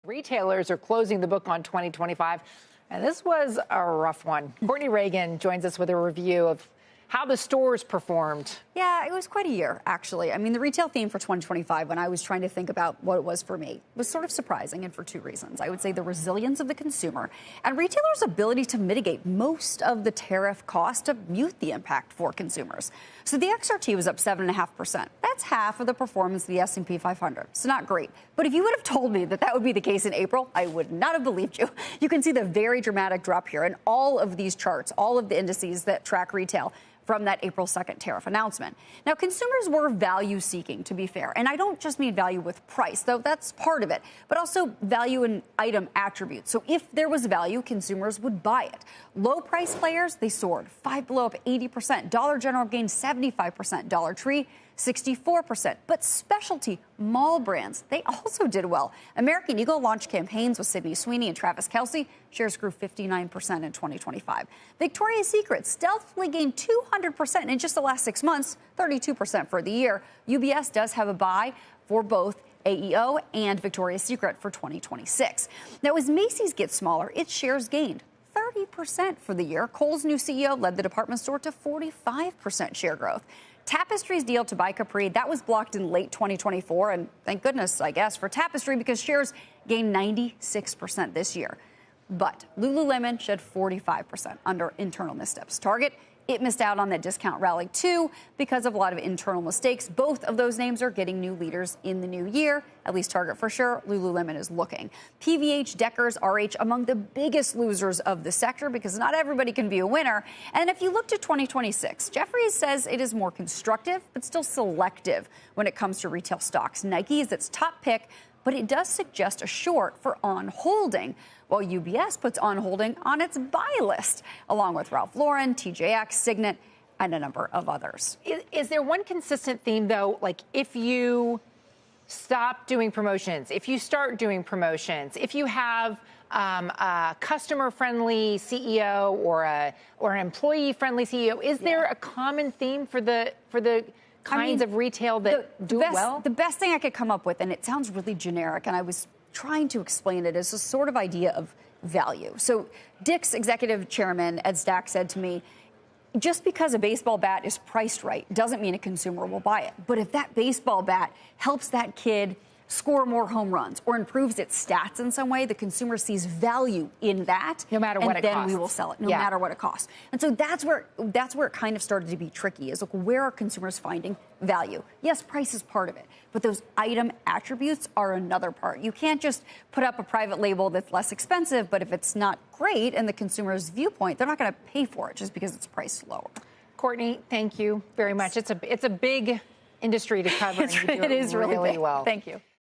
Retailers are closing the book on 2025, and this was a rough one. Courtney Reagan joins us with a review of how the stores performed. Yeah, it was quite a year, actually. I mean, the retail theme for 2025, when I was trying to think about what it was for me, was sort of surprising, and for two reasons. I would say the resilience of the consumer and retailers' ability to mitigate most of the tariff cost to mute the impact for consumers. So the XRT was up 7.5%. That's half of the performance of the S&P 500. It's not great. But if you would have told me that that would be the case in April, I would not have believed you. You can see the very dramatic drop here in all of these charts, all of the indices that track retail from that April 2nd tariff announcement. Now, consumers were value seeking, to be fair. And I don't just mean value with price, though that's part of it, but also value in item attributes. So if there was value, consumers would buy it. Low price players, they soared. Five Below up 80%. Dollar General gained 75%. Dollar Tree, 64%. But specialty mall brands, they also did well. American Eagle launched campaigns with Sydney Sweeney and Travis Kelce. Shares grew 59% in 2025. Victoria's Secret stealthily gained 200% in just the last 6 months, 32% for the year. UBS does have a buy for both AEO and Victoria's Secret for 2026. Now, as Macy's gets smaller, its shares gained 30% for the year. Kohl's new CEO led the department store to 45% share growth. Tapestry's deal to buy Capri, that was blocked in late 2024, and thank goodness, I guess, for Tapestry, because shares gained 96% this year. But Lululemon shed 45% under internal missteps. Target, it missed out on that discount rally too because of a lot of internal mistakes. Both of those names are getting new leaders in the new year, at least Target for sure. Lululemon is looking. PVH, Deckers, RH among the biggest losers of the sector because not everybody can be a winner. And if you look to 2026, Jefferies says it is more constructive but still selective when it comes to retail stocks. Nike is its top pick, but it does suggest a short for on holding, while UBS puts on holding on its buy list, along with Ralph Lauren, TJX, Signet, and a number of others. Is there one consistent theme, though? Like, if you stop doing promotions, if you start doing promotions, if you have a customer-friendly CEO or an employee-friendly CEO, is there a common theme for the kinds of retail that do it well? The best thing I could come up with, and it sounds really generic, and I was trying to explain it, is a sort of idea of value. So Dick's executive chairman, Ed Stack, said to me, just because a baseball bat is priced right doesn't mean a consumer will buy it. But if that baseball bat helps that kid score more home runs or improves its stats in some way, the consumer sees value in that. No matter what it costs. And then we will sell it, no matter what it costs. And so that's where it kind of started to be tricky, is, look, where are consumers finding value? Yes, price is part of it, but those item attributes are another part. You can't just put up a private label that's less expensive, but if it's not great in the consumer's viewpoint, they're not going to pay for it just because it's priced lower. Courtney, thank you very much. It's a big industry to cover, and you do it is really well. Thank you.